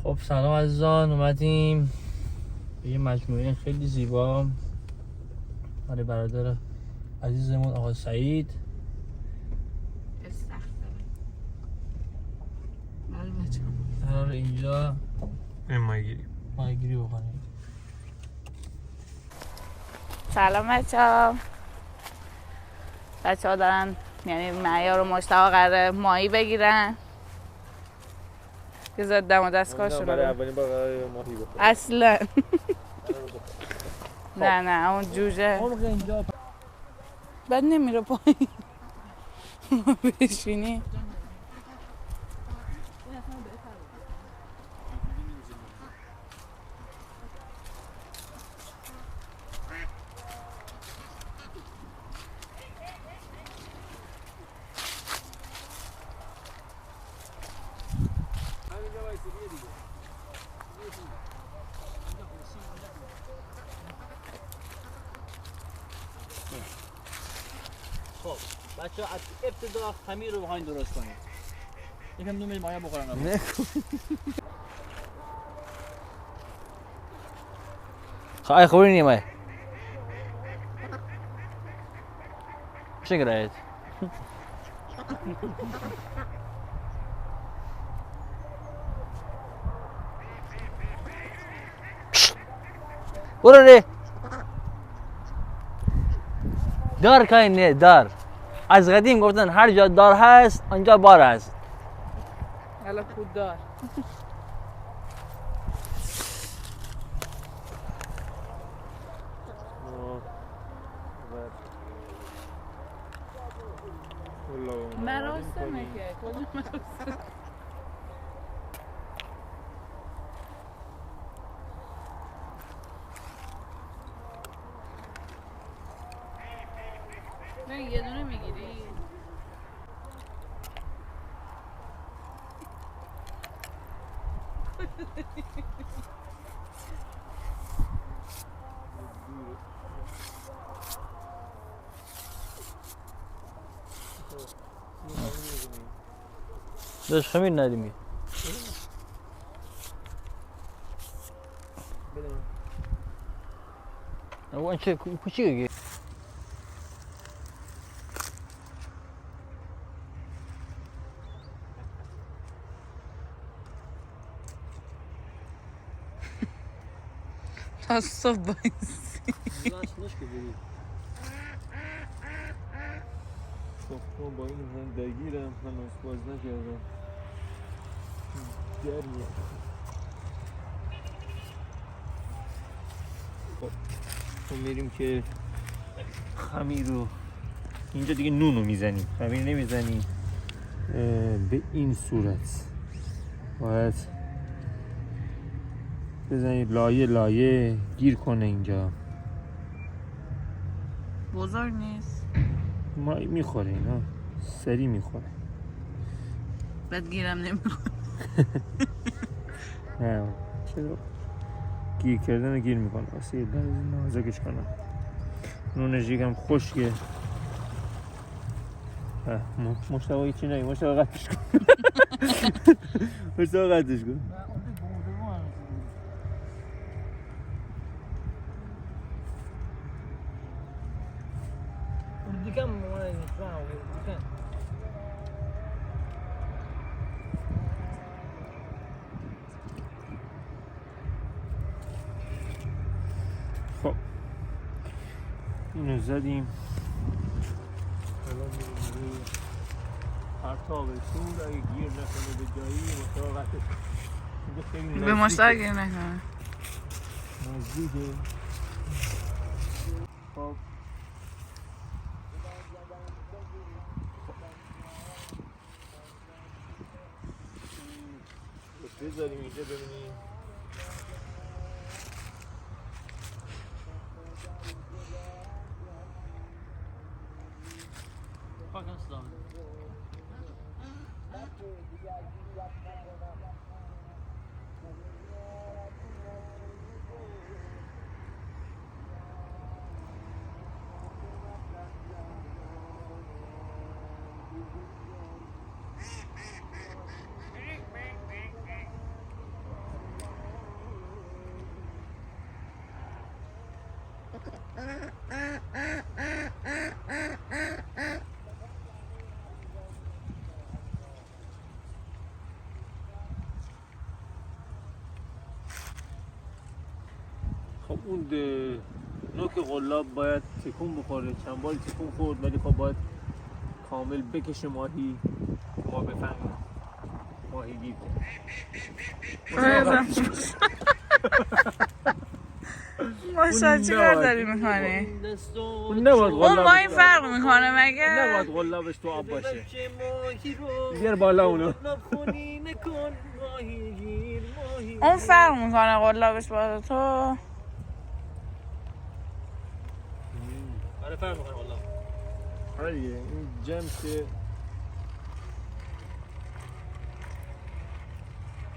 خب سلام عزیزان، اومدیم به یه مجموعه خیلی زیبا برای برادر عزیزمون آقا سعید. قرار اینجا ماهیگیری بکنیم. سلام بچه ها دارن، یعنی معیار و مشتاق قراره ماهی بگیرن که زد دم و دستگاهشون برای اولین بار قراره ماهی بخورم اصلا. نه اون جوجه بعد نمیره پایین. ما بشینی خب بچه ها از ابتدا خمیر رو بخواین درست کنید. یکم نون ماهی بخورن. نه خواهی خوری نیمه چه گراید؟ برو ره دار کاری نه دار. از قدیم گفتن هر جا دار هست آنجا بار هست. حالا پودار مراسمه که کدوم مراسم؟ نه یه دونه میگیری؟ داشت خمیر ندیمی اون چه کوچیکه تا صبح بایستی من با این زندگیرم هنوز باز نکردم گرمیه. خب میریم که خمیر رو اینجا دیگه نون رو میزنیم، خمیر نمیزنیم. به این صورت باید بزنید لایه لایه گیر کنه اینجا. بزرگ نیست ما میخوره اینا سری میخوره. بعد گیرم نمیکنه. نه چرا گیر کردن رو گیر میکنه واسه یه نازکش کنم. نونش یکم خشکه. مشتبه چی نگی؟ مشتبه قطعش کن. مشتبه قطعش کن. خب اینو زدیم. الان میریم پرتاب سور. اگه گیر نکنه به جایی مشتبه قطعش کن. به مشتاق گیر نکنه. نزدیکه. خب بذاریم اینجا ببینیم. خب اون نوک قلاب باید تکون بخوره، چند بار تکون خورد، ولی خب باید کامل بکشه ماهی ما بفهمیم ماهی گیر ماشا چی کار داری میکنی؟ اون نباید اون قلاب با این فرق میکنه مگه؟ نباید قلابش تو آب باشه. بیار بالا اونو. اون فرق میکنه قلابش با تو. آره فرق میکنه قلاب. آره دیگه این جمس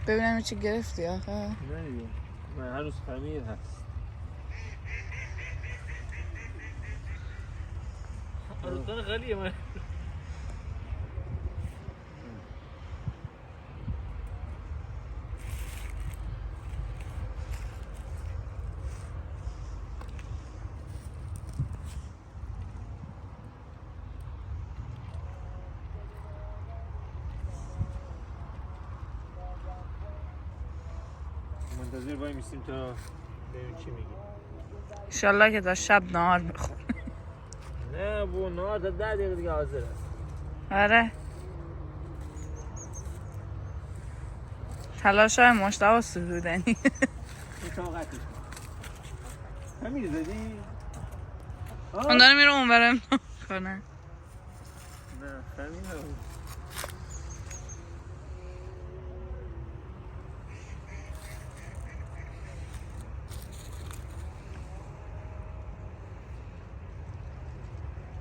ببینم چی گرفتی آخه. نه دیگه من هنوز خمیر هست. روزدان غلیه من. منتظر باید میستیم تا ببینیم چی میگی. انشالله که تا شب نهار بخور. نه بو نهار تا 10 دقیقه دیگه حاضر است. آره تلاش های مشتبه سرودنی. طاقتش خمیر زدی؟ اون داره میره اون بره کنه. نه خمیر نبود.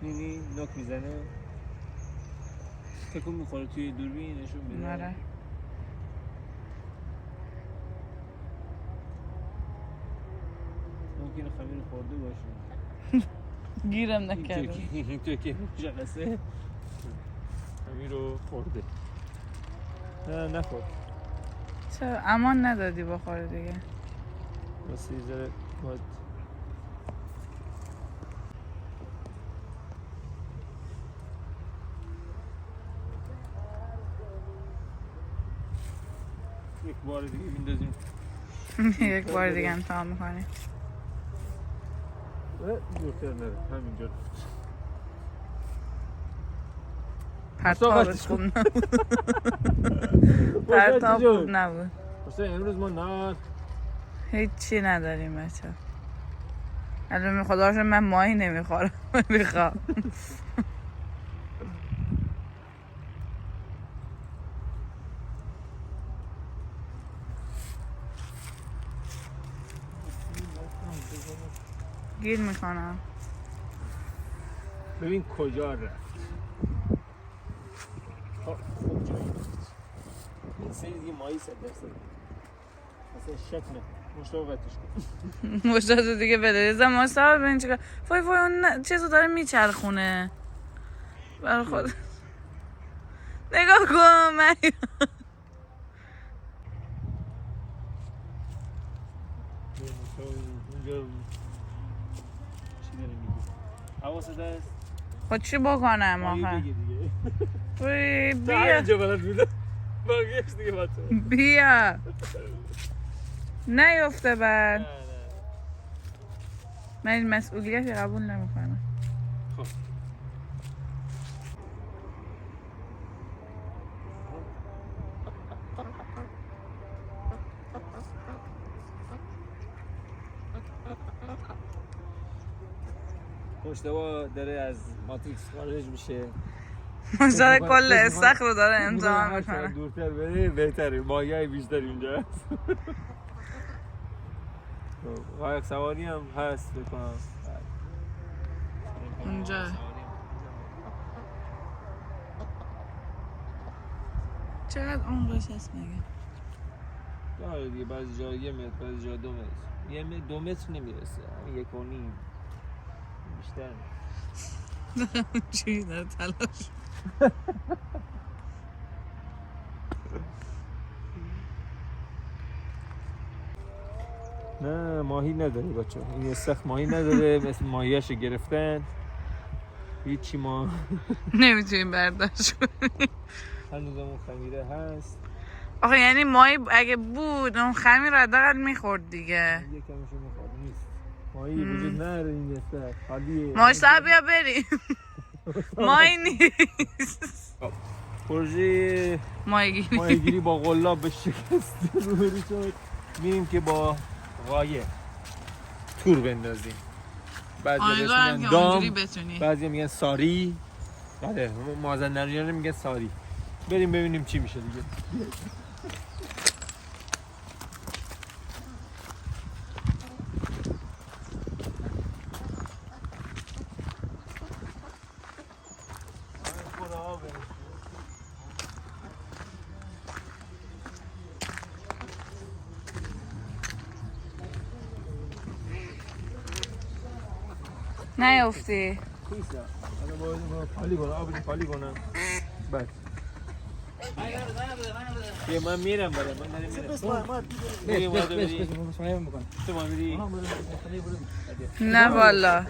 می‌بینی نوک میزنه تکون میخوره توی دوربین نشون میده. آره ممکنه خمیر خورده باشه. گیرم نکرده. این توی که مشخصه خمیر رو خورده. نه نخورد. چرا امان ندادی بخوره دیگه. واسه یه ذره باید یک بار دیگه میندازیم. یک بار دیگه امتحان میکنی. دورتر نره همینجا. پرتابش خوب نبود. پرتاب خوب نبود. مثلا امروز ما نه هیچی نداریم بچه. الان خدا شد من ماهی نمیخورم. میخوام گیر میکنم. ببین کجا رفت. خوب جایی رفت. این سری دیگه ماهی 100% اصلا شک نه. مشتاقتش کن. مشتاق دیگه بده زمان صاحب ببین چیکار. وای اون چیزو داره میچرخونه برای خود. نگاه کن من اونجا چی داره میگه؟ حواست هست؟ خود چی بکنم ماهی آخه؟ بگه دیگه. وای تا بیا اینجا بلد بودم. باقیش دیگه بچه. بیا نیفته بعد. نه نه. من این مسئولیتی قبول نمیکنم. خب. مشتبه داره از ماتریکس خارج میشه. مشتاق کل استخر رو داره امتحان هر میکنه. چقدر دورتر بره بهتره. ماهی بیشتر اینجا هست. قایق سواری هم هست بکنم. اونجا چقدر عمقش هست مگه؟ داره دیگه بعضی جا 1 متر بعضی جا 2 متر. 2 متر نمیرسه. 1.5 بیشتر. چی داره تلاش. نه ماهی نداره بچه، این استخ ماهی نداره، مثل ماهیش گرفتن هیچی ما نمیتونیم برداشت کنیم. هنوز اون خمیره هست. آخه یعنی ماهی اگه بود اون خمیر رو حداقل میخورد دیگه. یه کمشو میخواد نیست ماهی وجود نداره این استخ خالیه. ماشتا بیا بریم. ماهی نیست. پروژه ماهیگیری با قلاب به شکست روبرو شد. میریم که با قایق تور بندازیم. بعضی میگن دام، بعضی میگن ساری. بله مازندرانیان میگن ساری. بریم ببینیم چی میشه دیگه. نیافتی. پالی کنم بس که من میرم برای من میرم نه والا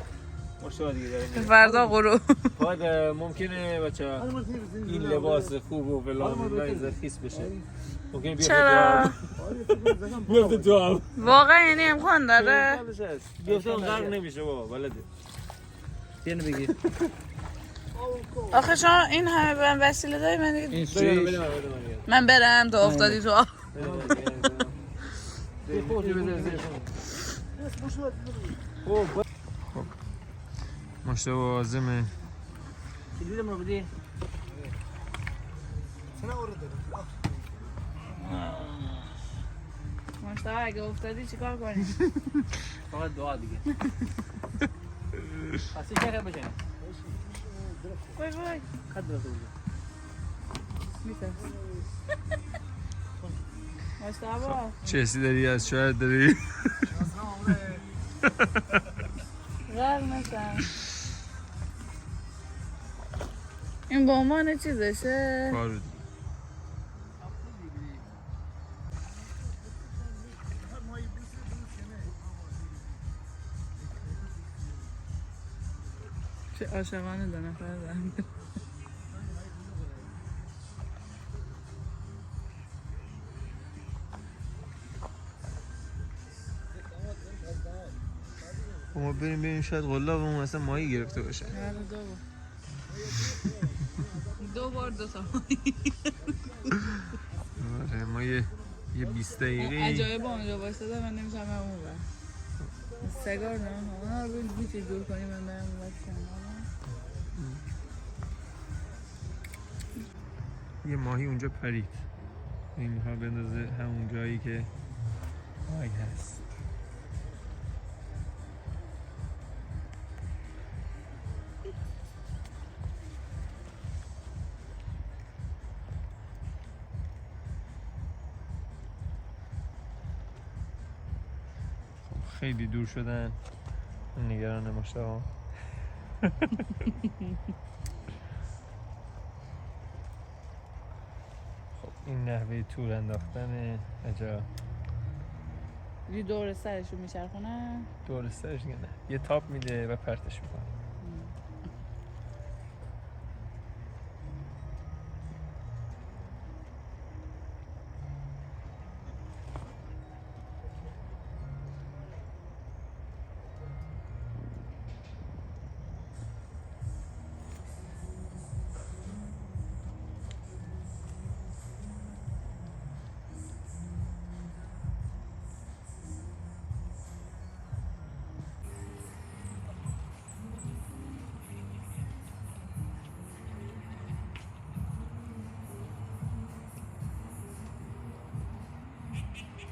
فردا غروب. بعد ممکنه بچه این لباس خوب و فلان زرخیص بشه. ممکنه چرا؟ بیفته تو هم واقعا یعنی امکان داره؟ بیفته اون غرق نمیشه بابا بلده. اینو بگیر. آخه شما این همه به من وسیله داری من دیگه من برم تا افتادی تو آب. مشتبه عازمه کلیدم رو بدی. مشتبه اگه افتادی چیکار کنی؟ فقط دعا دیگه. پسی چه بشه؟ وای وای خط درست بود. میترس. مشتبه چه حسی داری از شوهر داری؟ غرق نشم. این با عنوان چیزشه؟ بارود. چه عاشقانه دو نفر دارم. ما بریم ببینیم شاید قلاب اون اصلا ماهی گرفته باشه. دو بار دو تا آره ما یه 20 دقیقه عجایب اونجا بایستده من نمیشم من اون بر سگار نه اونا رو بیتی دور کنیم من برم اون بر یه ماهی اونجا پرید. این میخواد بندازه همون جایی که ماهی هست. خیلی دور شدن. نگران مشتبه. خب این نحوه تور انداختن عجب. یه دور سرشو میچرخونه. دور سرش نه یه تاپ میده و پرتش میکنه.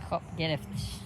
خب گرفتش.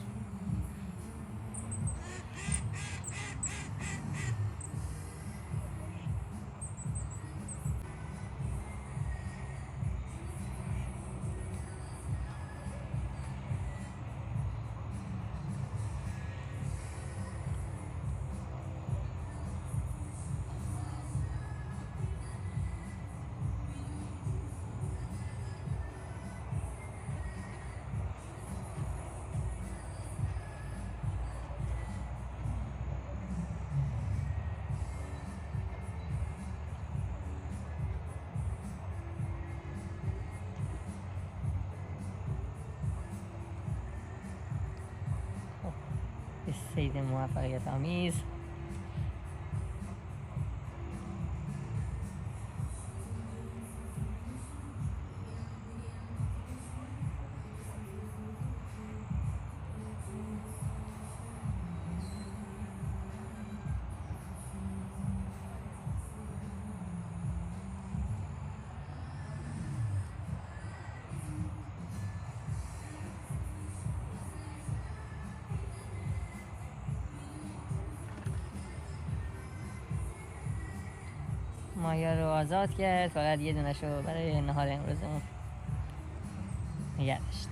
صید موفقیت آمیز. ماهی‌ها رو آزاد کرد، فقط یه دونه شو برای نهار امروزمون نگه داشت.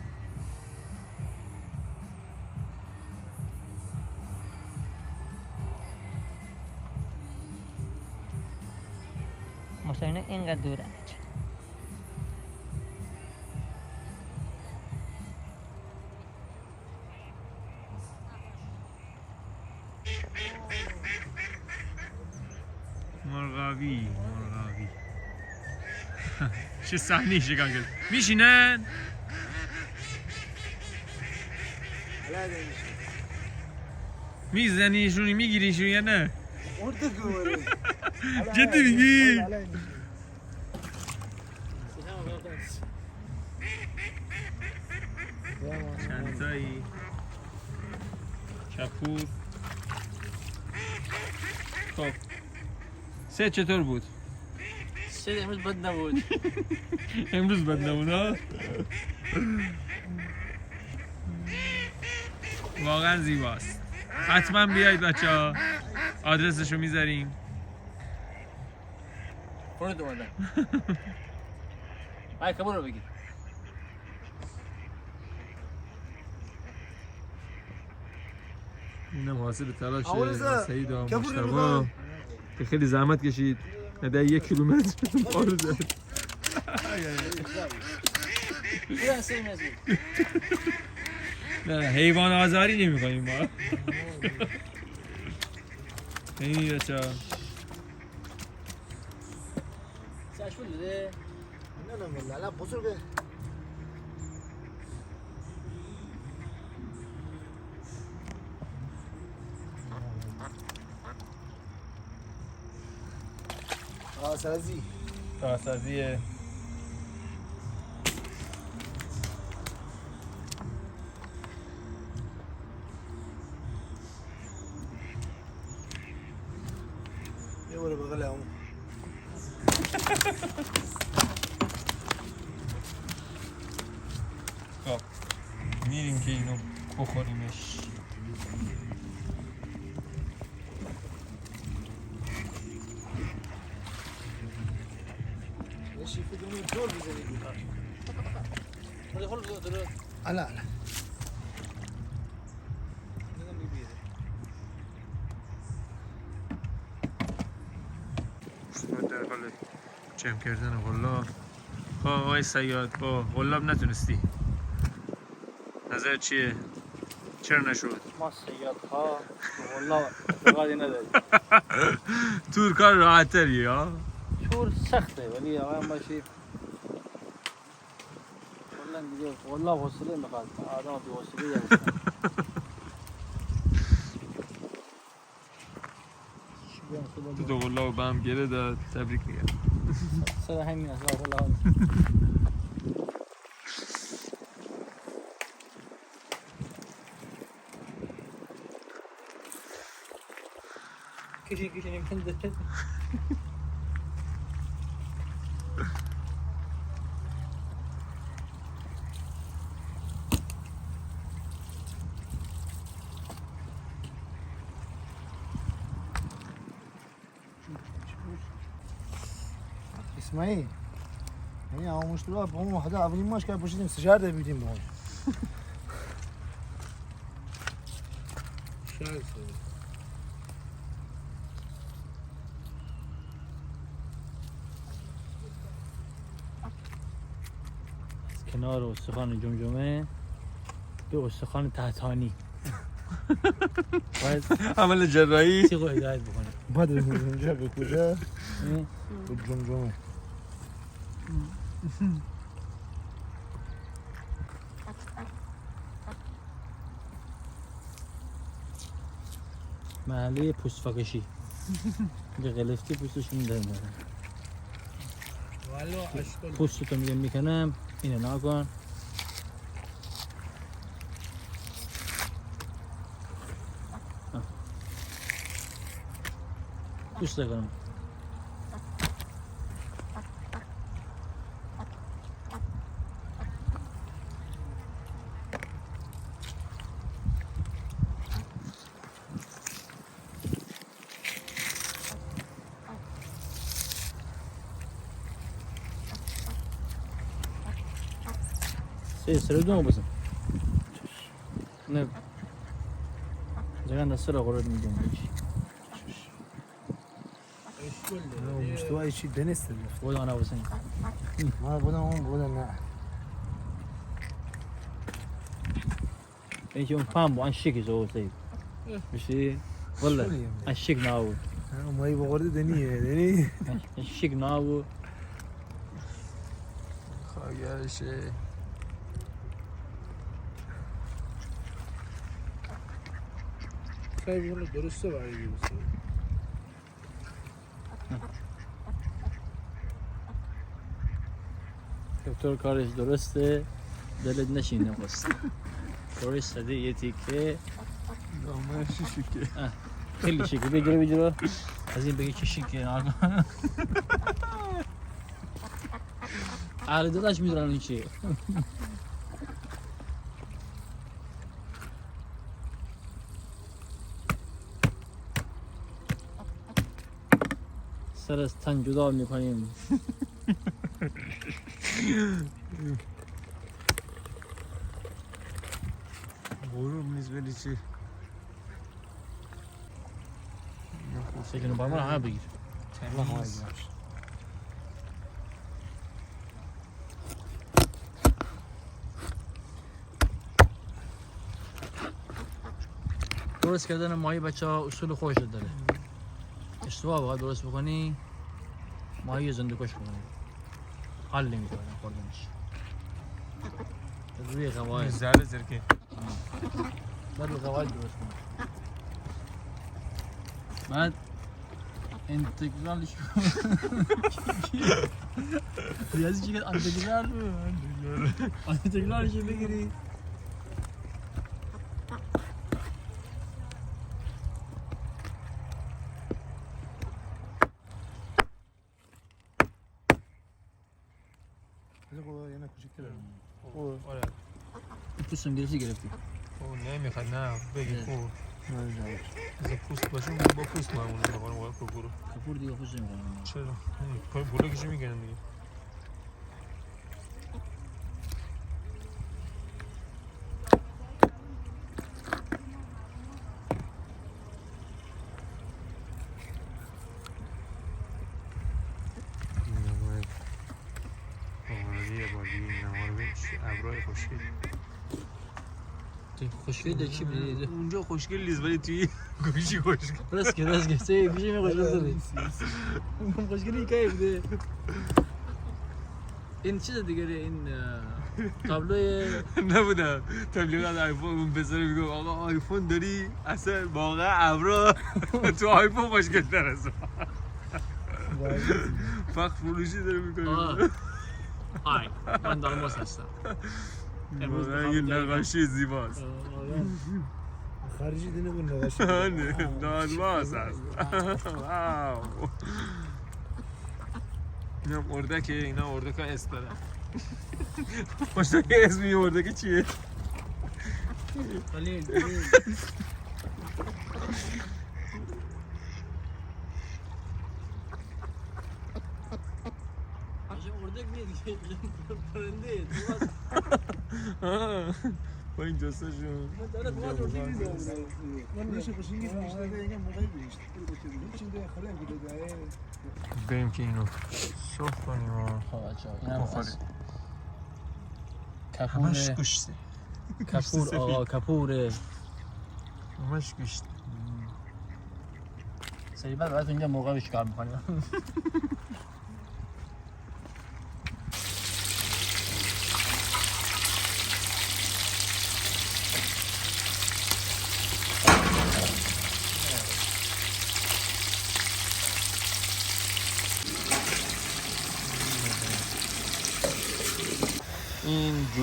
مشترینا اینقدر دورن. مرغابی چه صحنه شکن کرد میشینن میزنیشونی میگیریشون یا نه جدی میگی چندتایی کپور خب سه چطور بود؟ سه امروز بد نبود. امروز بد نبود ها؟ واقعا زیباست. حتما بیایید بچه ها. آدرسشو میذاریم. فرود اومدن. های کبور رو بگیر. اینم حاصل تلاش سعید و مشتبه که خیلی زحمت کشید. نده 1 کیلومتر پارو زد. نه حیوان آزاری نمی کنیم ما. اینی بچه ها ساشفول ده. نه لا بزرگه. سازی سازیه یه باره بغل همون خب میریم که اینو بخوریمش. شیفت دونی دور بزنید. خود درست. الا در حال جمع کردن غلاب. خب آقای صیاد با غلاب نتونستی، نظر چیه؟ چرا نشد؟ ما صیادها والله رقابتی نداریم. تور کار راحت تریه ها؟ تور سخته ولی آقا باشی والله دیگه والله حوصله میخواد آدم بی حوصله هست. تو دو غلاب به هم گره داد. تبریک میگم. سر همین است والله. کشی نمی‌کنه. اسماعیل این آموزش رو با ما حدا اولین ماش که پوشیدیم سجار ده بیدیم ما کنار استخوان جمجمه به استخوان تحتانی باید عمل جراحی سیغو هدایت بکنه. بعد اونجا به کجا به جمجمه محله پوست فکشی اینجا قلفتی پوستشون در پوستتو میگم میکنم اینو نکن پوست کنم سر بزن نه زمان سر قرار میدم مشتوى شيء دنس بود انا بزن ما بودا نه اینکه اون پام با انشیک زود زید بشی والله انشیک ناو مایی بخورده دنی انشیک ناو خاگرشه خیلی بوده درسته برای بیرسته دکتر کارش درسته دلت نشینه بس کارش ساده یه تیکه دامه شیشه خیلی شیکه بگیره از این بگی که شیکه نکن اهل دلش میدونن این چیه سر از تن جدا میکنیم غروب نیست ولی چی سکنو با من همه بگیر درست کردن ماهی بچه ها اصول خوش داره اشتباه باید درست بکنی ماهی زنده کش بکنی حل نمیتونه خوردنش روی قواعد زرد زرکه بعد قواعد درست کنی بعد انتگرالش ریاضی چی که انتگرالش بگیری یه کوچیک‌تر آره پوستم گرفتی او نمیخواد نه بگی خوب از پوست باشه با پوست معمولا میکنم وای کپور کپور دیگه خوش نمیکنم چرا پای بوله کشی میگن دیگه خوشگل ده چی بدید اونجا خوشگل نیست ولی توی گوشی خوشگل راست که چه گوشی می خوشگل داری خوشگلی که بده این چیز دیگه این تابلوی نبودم تبلیغات آیفون اون بذاره میگم آقا آیفون داری اصلا واقعا ابرا تو آیفون خوشگل تر است فقط فروشی داره میکنه های من دالماس هستم واقعا یه نقاشی زیباست خارجی دینه بود نقاشی دالماس هست واو اینم اردکه اینا اردک ها اسم دارن خوشتا که اسم این اردک چیه؟ خلیل اردک نیست پرنده با این جستشون بریم که اینو صرف کنیم و بخوریم همش گوشته کپور آقا کپوره همش گوشت سری بعد اینجا موقع کار میکنیم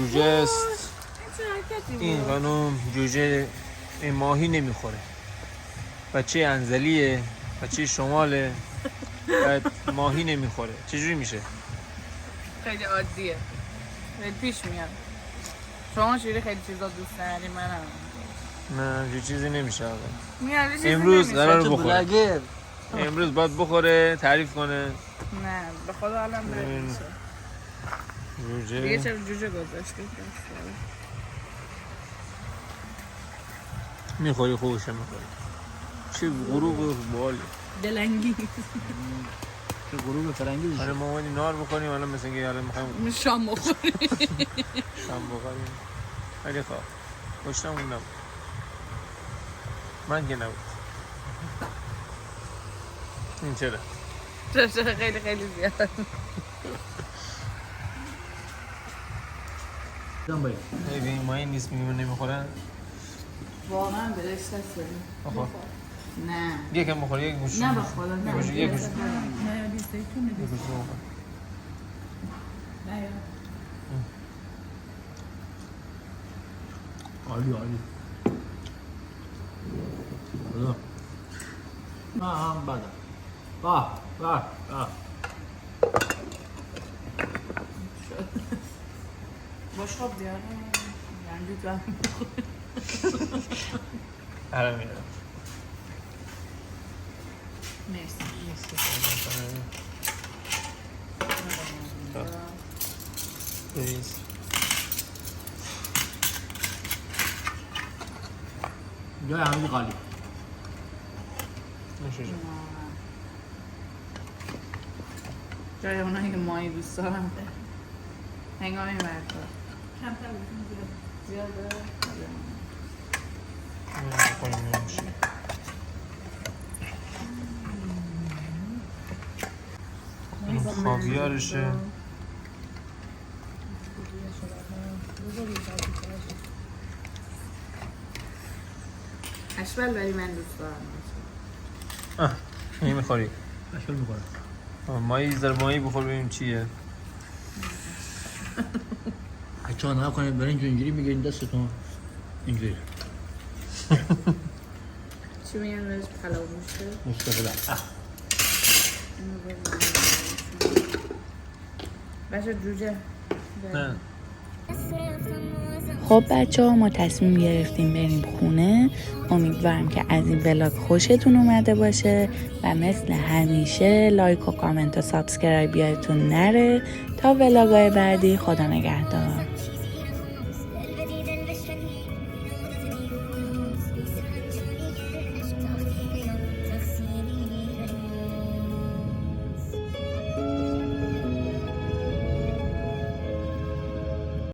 جوجه است. این خانم جوجه ماهی نمیخوره. بچه انزلیه، بچه شماله، بعد ماهی نمیخوره. چجوری میشه؟ خیلی عادیه، خیلی پیش میاد. شما شیری خیلی چیزا دوست داری، منم نه جو چیزی نمیشه آقا. امروز قرار بخوره. امروز باید بخوره، تعریف کنه. نه به خدا حالم نمیشه. جوجه دیگه چرا جوجه گذاشتی؟ میخوری خوبشه میخوری. چه غروب بالی. دلنگی چه غروب فرنگی. آره ما اومدیم نهار بخوریم، الان مثل اینکه الان میخوایم شام بخوریم. شام بخوریم. ولی خواه پشتمون نبود. من که نبود. این چرا؟ چرا خیلی خیلی زیاد. این ماهی نیست میگیم نمیخورن. واقعا بهش دست داریم. بخور. نه یکم بخور، یک گوش. نه بخور. نه یک گوش. نه بیست زیتون یک گوش بخور. نه عالی عالی. حالا هم بعد باش خواب بیارم رنجی تو هم الان میارم. مرسی. بریز. جای همین خالی. نوشه جان. جای اونایی که ماهی دوست دارم هنگامی برکار کمتر زیاده خاویارشه. اشبال ولی من دوست دارم. این میخوری؟ اشکال میکنم. ماهی ماهی بخور ببینیم چیه. بچه ها نکنید برین اینجوری میگیرین دستتون اینجوری چی میگن بهش پلاو موشه؟ مستقلا بچه جوجه نه خب بچه ها ما تصمیم گرفتیم بریم خونه. امیدوارم که از این ولاگ خوشتون اومده باشه و مثل همیشه لایک و کامنت و سابسکرایب یادتون نره. تا ولاگای بعدی خدا نگهدار.